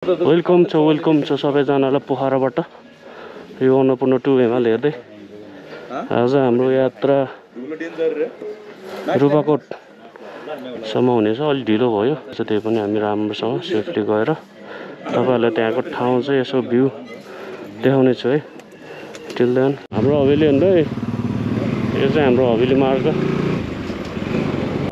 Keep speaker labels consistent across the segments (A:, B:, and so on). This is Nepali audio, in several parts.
A: वेलकम छ सबैजनालाई पोखराबाट यो अन्नपूर्ण टु हिमाल हेर्दै। आज हाम्रो यात्रा रुपाकोटसम्म हुनेछ। अलि ढिलो भयो, त्यही पनि हामी राम्रोसँग सेफली गएर तपाईहरुलाई त्यहाँको ठाउँ चाहिँ यसो भ्यू देखाउने छु है। टिल देन हाम्रो हवेली हो नि यो चाहिँ हाम्रो हवेली मार्ग।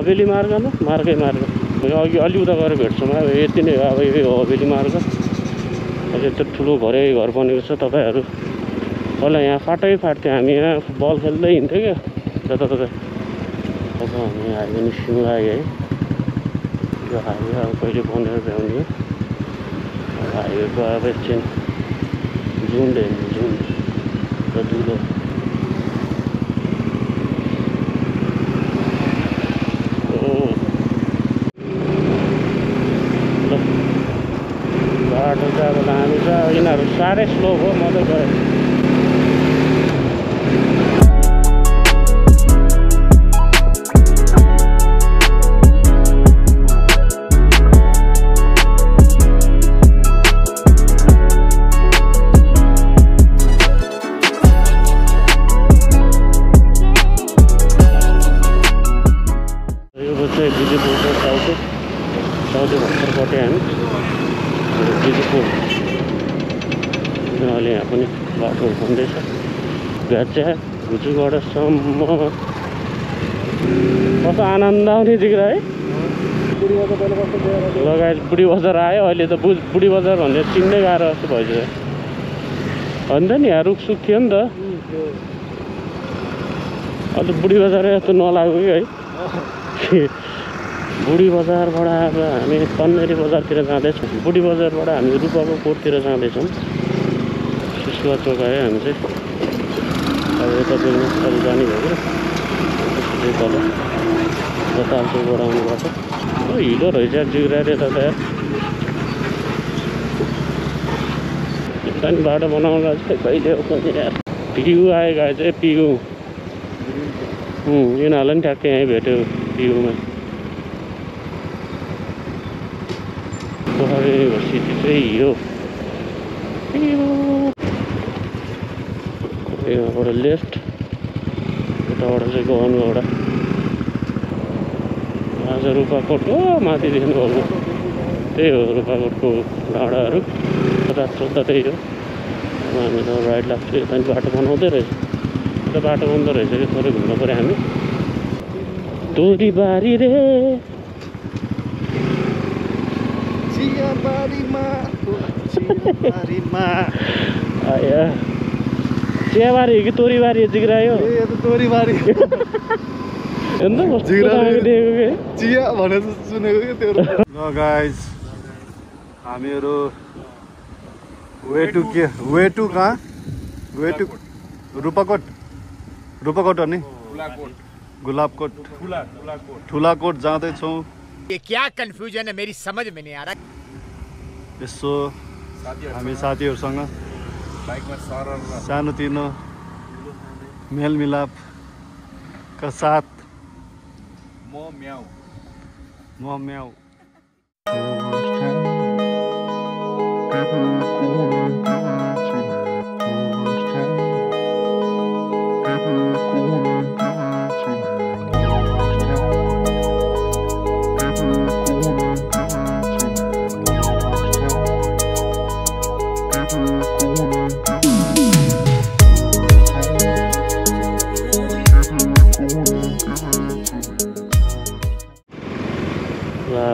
A: हवेली मार्ग न मार्गै मार्ग अघि अलि उता गएर भेट्छौँ। अब यति नै हो, अब यो हवेली मार्ग। अझै यत्रो ठुलो घर बनेको छ। तपाईहरु पहिला यहाँ फाटै फाट्थ्यो, हामी यहाँ बल खेल्दै हिँड्थ्यो क्या जताततै। अब हामी हाइवे निस्किनु लाग्यो है। यो हाइवे अब कहिले बनेर भ्याउने हो। हाइवेको अब एकछिन जुन र धुलो बाटो चाहिँ अब लानु छ। यिनीहरू साह्रै स्लो भयो, म त गएँ। यो चाहिँ बिजेपुरको साउथे भर्खरपट्टि हामी बिजेपुर अहिले यहाँ पनि बाटो बन्दैछ। घ्याच्या भुजुगढसम्म कस्तो आनन्द आउने जिग्रा है। लगायत बुढी बजार आयो। अहिले त बुढी बजार भन्ने चिन्नै गाह्रो जस्तो भइसक्यो। अन्त नि यहाँ रुखसुख थियो नि त, अन्त बुढी बजार जस्तो नलाग्यो कि है। बुढी बजारबाट अब हामी तन्नेरी बजारतिर जाँदैछौँ। बुढी बजारबाट हामी रुपाको कोटतिर जाँदैछौँ। सुसुवा चोक आयो हामी चाहिँ। अब यता बेलुका जाने भयो क्या तल जताल चोकबाट आउनु पर्छ। हिलो रहेछ जिग्रा रे त यार। यता नि बाटो बनाउनु चाहिँ कहिले हो पनि यार। पियु आएको चाहिँ पियु। यिनीहरूलाई नि ठ्याक्कै यहीँ भेट्यो पियुमा। पोखरा युनिभर्सिटी चाहिँ यो यहाँबाट लेफ्ट, यताबाट चाहिँ गउनुबाट आज रुपाकोटको माथि देख्नुभएको त्यही हो रुपाकोटको डाँडाहरू। रात सोद्धा त्यही हो। हामी त राइड लाग्छु। यता नि बाटो बनाउँदै रहेछ। यता बाटो बन्द रहेछ कि थोरै घुम्नु पऱ्यो हामी। तोरीबारी रे चियाबारी कि तोरीबारी जिग्रा यो
B: तोरीबारी चिया भनेर सुनेको क्या त्यो। ल गाइज हामीहरू वे टु कहाँ रुपाकोट हो नि गुलाबकोट ठुलाकोट जाँदैछौँ।
C: ये क्या कंफ्यूजन है, मेरी समझ में नहीं आ रहा।
B: यसो हामी साथीहरूसँग सानोतिनो मेलमिलापका साथ म म्याउ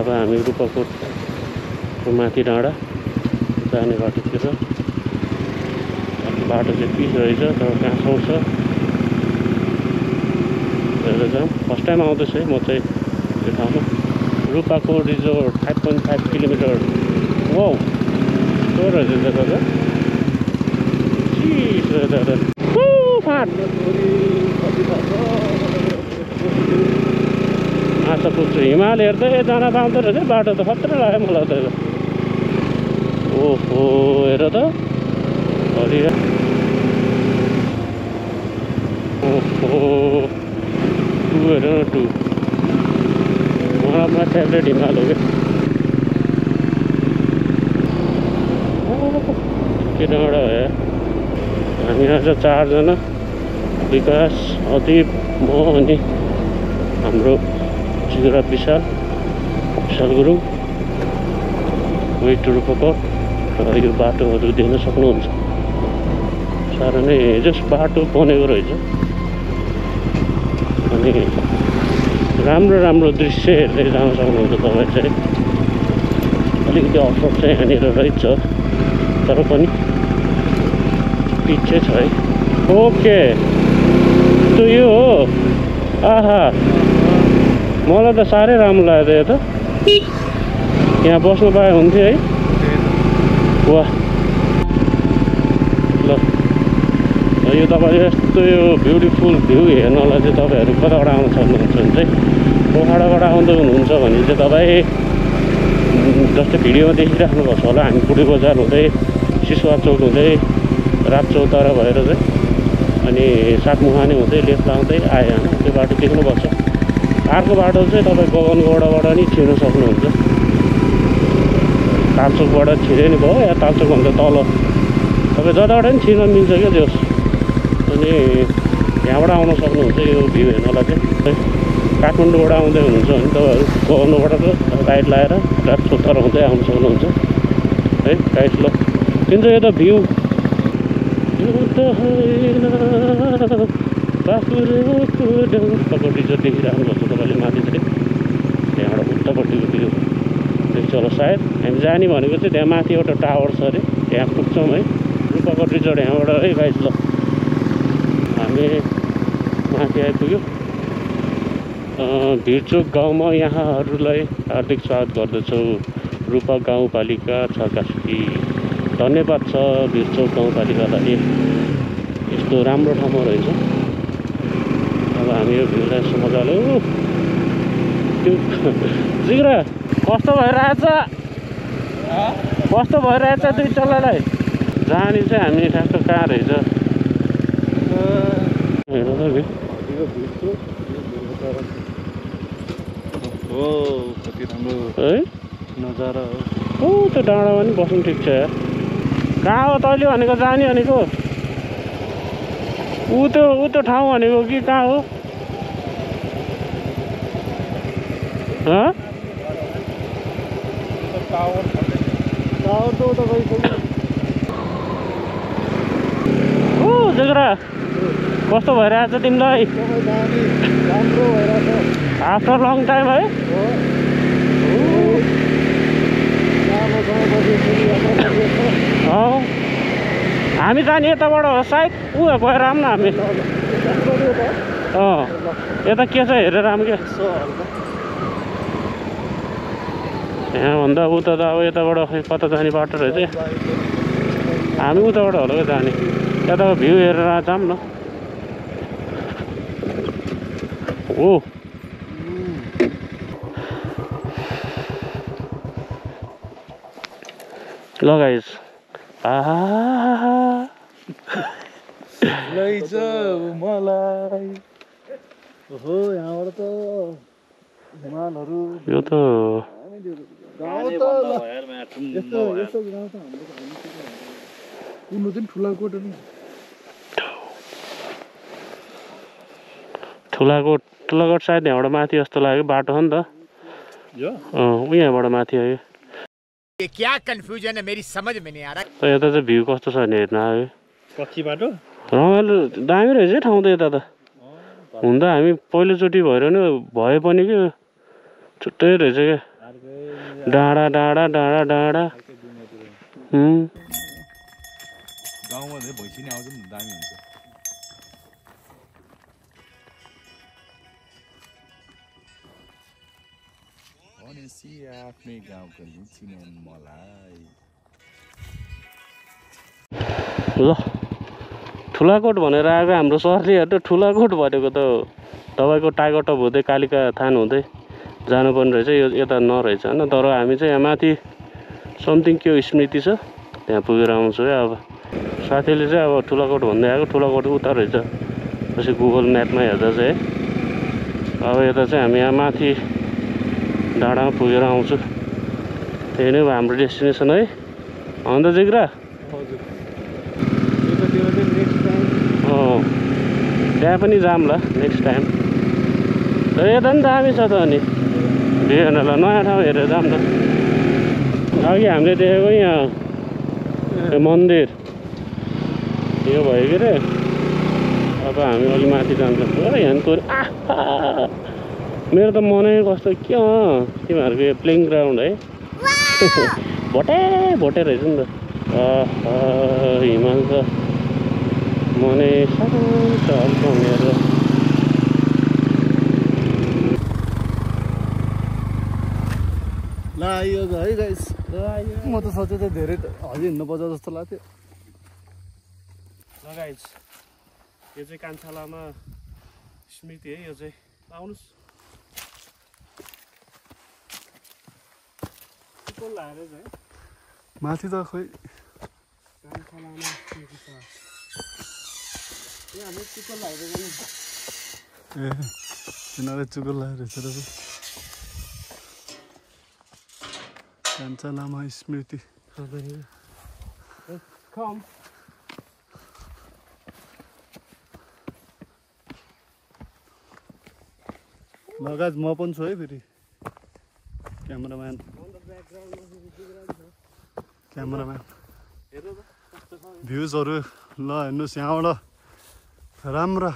A: अब हामी रुपाकोटको माथि डाँडा जाने बाटोतिर। बाटो चाहिँ पिच रहेछ तर कहाँ छ हेरेर जाउँ। फर्स्ट टाइम आउँदैछु है म चाहिँ यो ठाउँमा। रुपाकोट रिजोर्ट 5.5 किलोमिटर। वो त्यो रहेछ दादा फाट आशा पुग्छु। हिमाल हेर्दै जान पाउँदो रहेछ। बाटो त खतरा लाग्यो मलाई त। ओहो हेर त हरिया। ओहो टु हेर न टु। मलाई फेभरेट हिमाल हो क्या। यति डाँडा भयो हामी आज 4 जना विकास अदीप म अनि हाम्रो जिग्रा विशाल गुरुङ वेट रूपको र यो बाटोहरू देख्न सक्नुहुन्छ साह्रै नै जस बाटो बनेको रहेछ अनि राम्रो दृश्य हेर्दै जान सक्नुहुन्छ तपाईँ चाहिँ अलिकति अफरोड चाहिँ यहाँनिर रहेछ तर पनि पिच चाहिँ छ है ओके त्यो यो हो आहा मलाई त साह्रै राम्रो लाग्यो यो त यहाँ बस्नु पाए हुन्थ्यो है वाह ल यो तपाईँले यस्तो यो ब्युटिफुल भ्यू हेर्नलाई चाहिँ तपाईँहरू कताबाट आउन सक्नुहुन्छ भने चाहिँ पोखराबाट आउँदै हुनुहुन्छ भने चाहिँ तपाईँ जस्तै भिडियोमा देखिराख्नुभएको छ होला हामी पुडी बजार हुँदै सिसुवा चौक हुँदै रात चौतारा भएर चाहिँ अनि सातमुहाने हुँदै लेफ्ट लाउँदै आयो होइन त्यो बाटो देख्नुभएको छ अर्को बाटो चाहिँ तपाईँ गगनगौडाबाट नि छिर्न सक्नुहुन्छ तालचोकबाट छिरे नि भयो या तालचोकभन्दा तल तपाईँ जताबाट पनि छिर्न मिल्छ क्या त्यो अनि यहाँबाट आउन सक्नुहुन्छ यो भ्यू हेर्नलाई चाहिँ काठमाडौँबाट आउँदै हुनुहुन्छ भने तपाईँहरू गगनबाट राइट लगाएर रात चौतारा हुँदै आउन सक्नुहुन्छ है गाइस ल किन यो त भ्यू उत्तापट्टि जो देखिराख्नु भएको छ तपाईँले माथि चाहिँ त्यहाँबाट उत्तापट्टिको भ्यू देख्छ होला सायद हामी जाने भनेको चाहिँ त्यहाँ माथि एउटा टावर छ अरे त्यहाँ पुग्छौँ है रूपाकोट रिजोर्ट यहाँबाट है गाइस ल हामी माथि आइपुग्यो भिरचोक गाउँमा यहाँहरूलाई हार्दिक स्वागत गर्दछौँ रूपा गाउँपालिका छकास्की धन्यवाद छ भिरचोक गाउँपालिकालाई यस्तो राम्रो ठाउँमा रहेछ अब हामी यो भ्यूलाई यसो मजाले त्यो जिग्रा कस्तो भइरहेछ दुई चल्लालाई जाने चाहिँ हामी ठ्याक्क कहाँ रहेछ हेर्नु त
B: हो कति राम्रो
A: है
B: नजारा
A: हो त्यो डाँडामा पनि बस्नु ठिक छ यार कहाँ हो तैँले भनेको जाने भनेको ऊ त्यो ठाउँ भनेको कि कहाँ हो
B: टावर त उता गइसक्यो
A: ओ जिग्रा कस्तो भइरहेछ तिमीलाई
B: राम्रो भइरहेछ
A: आफ्टर लङ टाइम है हामी जाने यताबाट हो सायद ऊ गएर आऊँ न हामी यता के छ हेरेर आऊँ क्या यहाँभन्दा उता त अब यताबाट खै कता जाने बाटो रहेछ हामी उताबाट होला क्या जाने यताको भ्यू हेरेर जाऊँ न हो ल गाइस
B: लैजाऊ मलाई हो यहाँबाट त हिमालहरू
A: यो त
B: गाउँ त यस्तो गाउँ त हाम्रो कुन्नु चाहिँ ठुलाकोट नि
A: ठुलाकोट सायद यहाँबाट माथि जस्तो लाग्यो बाटो हो नि त ऊ यहाँबाट माथि आयो
C: ये क्या कंफ्यूजन है मेरी समझ में नहीं आ रहा
A: त यता चाहिँ भ्यू कस्तो छ भने हेर्न आयो
B: कच्ची बाटो
A: रमाइलो दामी रहेछ है ठाउँ त यता त हुन त हामी पहिलोचोटि भएर नि भए पनि के छुट्टै रहेछ क्या डाँडा डाँडा डाँडा डाँडा
D: गाउँमा भैँसी नै आउँछ नि दामी हुन्छ भनेपछि आफ्नै गाउँको चिनाउनु मलाई
A: ल ठुलाकोट भनेर आएको हाम्रो सरले ठुलाकोट भनेको त तपाईँको टाइगर टप हुँदै कालिका थान हुँदै जानुपर्ने रहेछ यो यता नरहेछ होइन तर हामी चाहिँ यहाँ माथि समथिङ के स्मृति छ त्यहाँ पुगेर आउँछु है अब साथीले चाहिँ अब ठुलाकोट भन्दै आएको ठुलाकोट उता रहेछ त्यसै गुगल म्यापमा हेर्दा चाहिँ अब यता चाहिँ हामी यहाँ माथि डाँडामा पुगेर आउँछु त्यही नै हो हाम्रो डेस्टिनेसन है अन्त जिग्रा
B: त त्यो चाहिँ नेक्स्ट टाइम
A: त्यहाँ पनि जाम ल नेक्स्ट टाइम यता नि दामी छ त अनि भेन ल नयाँ ठाउँ हेरेर जाम न अघि हामीले देखेको यहाँ मन्दिर यो भयो के अरे अब हामी अलि माथि जान्छौँ पुरा यहाँ तोरी मेरो त मनै कस्तो के तिमीहरूको यो प्लेइङ ग्राउन्ड है भोटे रहेछ नि त हिमाल त मनै शान्त हल्का हुनेर
B: ल आइयो है गाइस म त सोचे त धेरै अझै हिँड्नु पर्छ जस्तो लाग्थ्यो
A: ल गाइस यो चाहिँ कान्छा लामा स्मृति है यो चाहिँ आउनुहोस् चिकन लाएर है
B: माथि त खोइ
A: कान्छा लामा स्मृति छ यहाँ हाम्रो चिकन लाएर जाने
B: ए तिनीहरूले चुकुल लगाएर रहेछ कान्छा लामा स्मृति
A: कम
B: लगाज म पनि छु है फेरि क्यामेराम्यान भ्युजहरू ल हेर्नुहोस् यहाँबाट राम्रा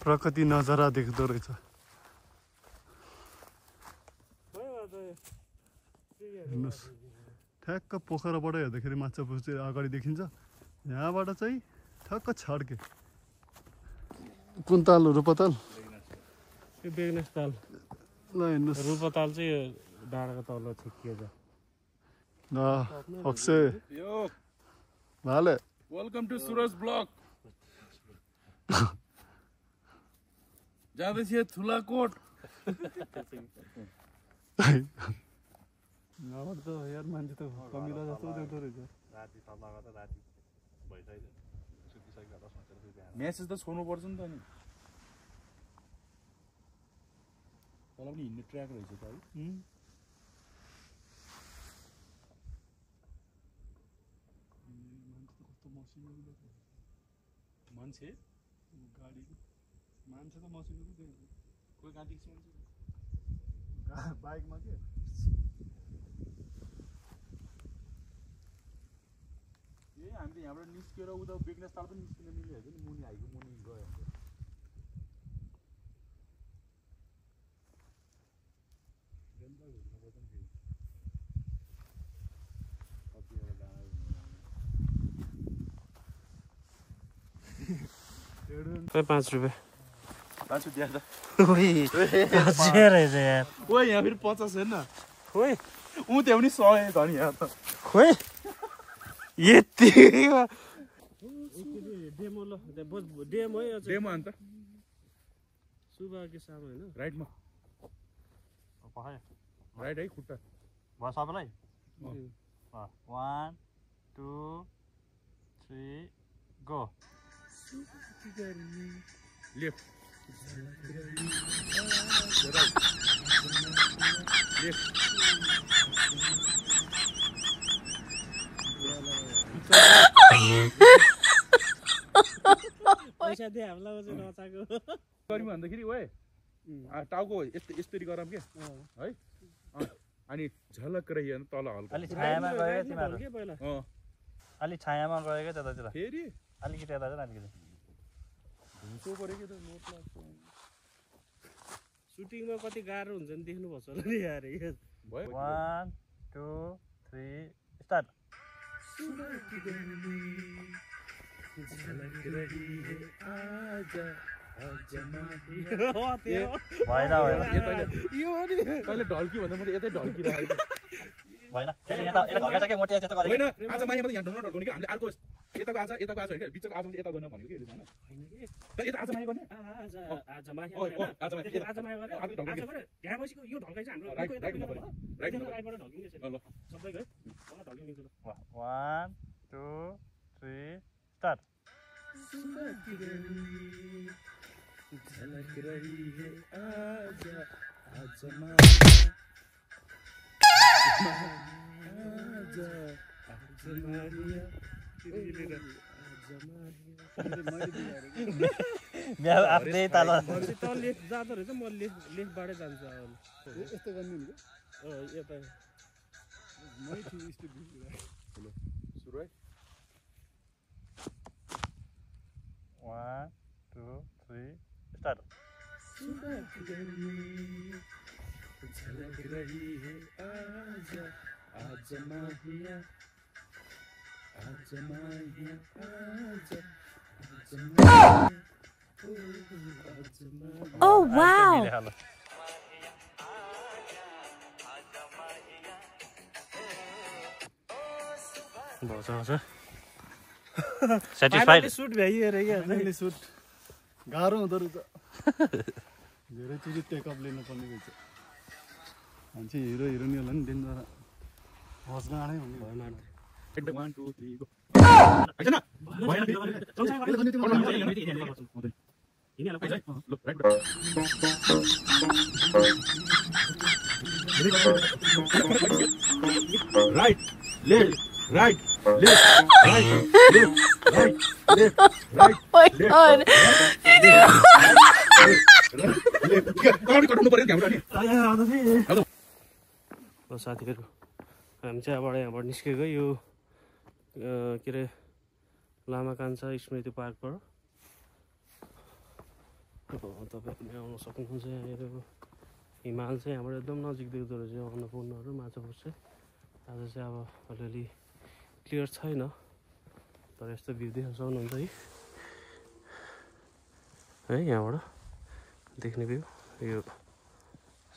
B: प्रकृति नजारा देख्दो रहेछ हेर्नुहोस् ठ्याक्क पोखराबाट हेर्दाखेरि माछा पुच्छे अगाडि देखिन्छ यहाँबाट चाहिँ ठ्याक्क छड्के कुन ताल रुपताल
A: यो बेगनेस ताल
B: ल हेर्नुहोस्
A: रुपताल चाहिँ यो डाँडाको तल ठिकिएछ
B: ल अक्षय भाले
D: वेलकम टु सुरज ब्लक जाँदैछ ठुलाकोट
B: गाउँबाट त यार मान्छे त कमिला जस्तो देख्दो रहेछ
D: म्यासेज त छोड्नुपर्छ नि त अनि तल पनि हिँड्ने ट्र्याक रहेछ त है मान्छे
B: गाडी मान्छे त मसिनो पो देख्छ
D: कोही गाडी मान्छे
B: बाइकमा के
D: ए हामी त यहाँबाट निस्केर उता बेगनेस ताल पनि निस्किन मिलिहाल्छ नि मुनि आइको मुनि गयो
A: खै 5 रुपियाँ
D: पाँच दिया त
A: रहेछ यार
D: ओ यहाँ फेरि 50 छैन
A: खोइ
D: ऊ त्यो पनि 100 छ नि यहाँ त
A: खोइ यति डेमो ल डेमो है अझै
D: डेमो अन्त
A: सुबाके सामु हैन
D: राइटमा
A: पखायो
D: राइट है खुट्टा
A: भयो सबैलाई
E: 1 2 3 गो
D: लेफ्ट
A: पैसा दे हामीलाई चाहिँ नचाको
D: गरिम भन्दाखेरि ओए टाउको यस्तरी गरम के है अनि झलक रह्यो नि तल हल्का
E: अलि छायामा गयो तिमीहरु
A: के पहिला
E: अलि छायामा गयो के त्यतातिर
D: फेरि
E: अलिकति यता चाहिँ अलिकति
D: धुसो पऱ्यो के त नोट लाग्छ
A: सुटिङमा कति गाह्रो हुन्छ नि देख्नु पर्छ होला नि यार
D: भयो
E: 1 2 3 स्टार्ट भएन
D: कहिले ढल्की भन्दा म यतै ढल्किरहेको
E: भएन यता घरका के मोटे यता
D: होइन आज माया पनि यहाँ ढल्न ढल्किने कि हामीले अर्को यताको आज होइन क्या बिचको आज यता गर्न भनेको के हैन यता आज माया गर्ने
A: आज माया
D: आज माया
A: आज त्यहाँ बसेको यो ढल्काइ चाहिँ हाम्रो राइटबाट ढल्किन्छ ल सबै गयो ढल्किन्छ ल
E: 1 2 3 स्टार्ट
D: झलक रही है आजा आजा आजा आजा मारिया
E: आफ्नै तल
A: त लेफ्ट जाँदो रहेछ म लेफ्टबाटै जान्छ
B: यस्तो गर्नु नि
A: यता
D: सुरु है
E: 1 2 3 स्टार्ट
F: Oh wow!
E: Satisfied?
A: सुट भ्याइयो रे क्या
B: फाइनली सुट गाह्रो हुँदो रहेछ धेरैचोटि टेकअप लिनुपर्ने रहेछ मान्छे हिरो हिरोइनहरूलाई नि दिनद्वारा होस् गाडै हुने भयो
D: 1 2 3 go right left right left right left right left right
F: Oh my god!
A: साथीहरू हामी चाहिँ अब यहाँबाट निस्केको यो के अरे लामाकान्छा स्मृति पार्कबाट तपाईँ आउन सक्नुहुन्छ। यहाँ हेरेको हिमाल चाहिँ यहाँबाट एकदम नजिक देख्दो रहेछ अन्नपूर्णहरू माछापुर चाहिँ आज चाहिँ अब अलिअलि क्लियर छैन तर यस्तो भ्यू देख्न सक्नुहुन्छ है यहाँबाट देख्ने भ्यू यो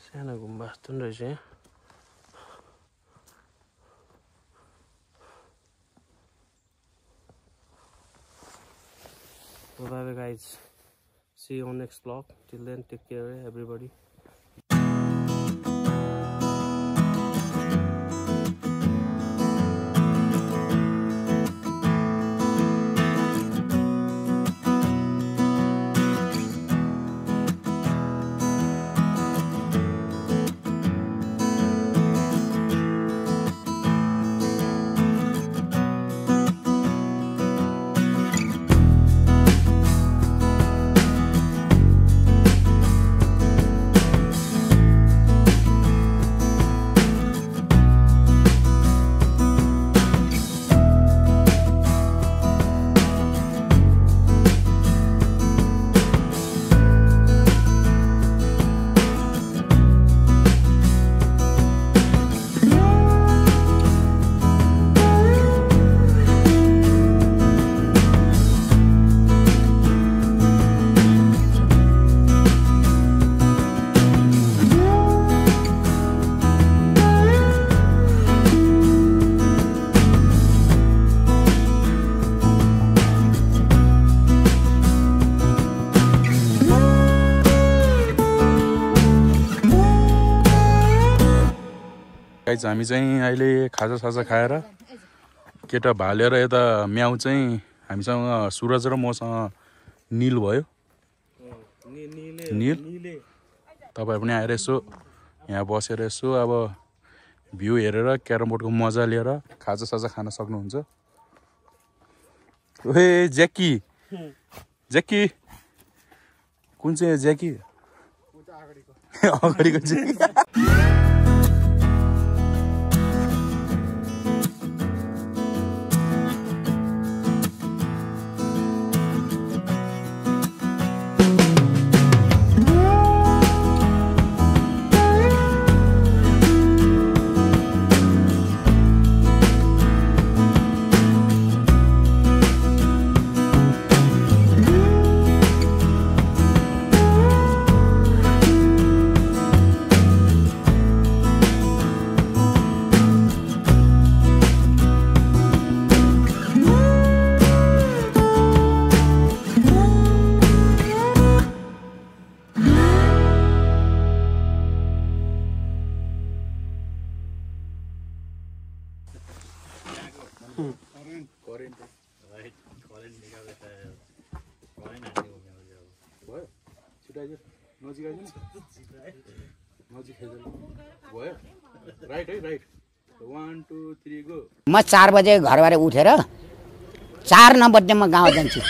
A: सानो गुम्बा जस्तो पनि रहेछ यहाँ bye bye guys, see you on next vlog. Till then, take care everybody.
D: Guys हामी चाहिँ अहिले खाजा खाएर केटा भालेर यता म्याउ चाहिँ हामीसँग सुरज र मसँग निल भयो। निल तपाईहरु पनि आएर यसो यहाँ बसेर यसो अब भ्यू हेरेर क्यारम बोर्डको मजा लिएर खाजा खान सक्नुहुन्छ। ओहे ज्याकी ज्याकी कुन चाहिँ ज्याकी अगाडिको ज्याकी
C: म 4 बजे घरबाट उठेर
G: 4 न बज्ने म गाउँ जान्छु।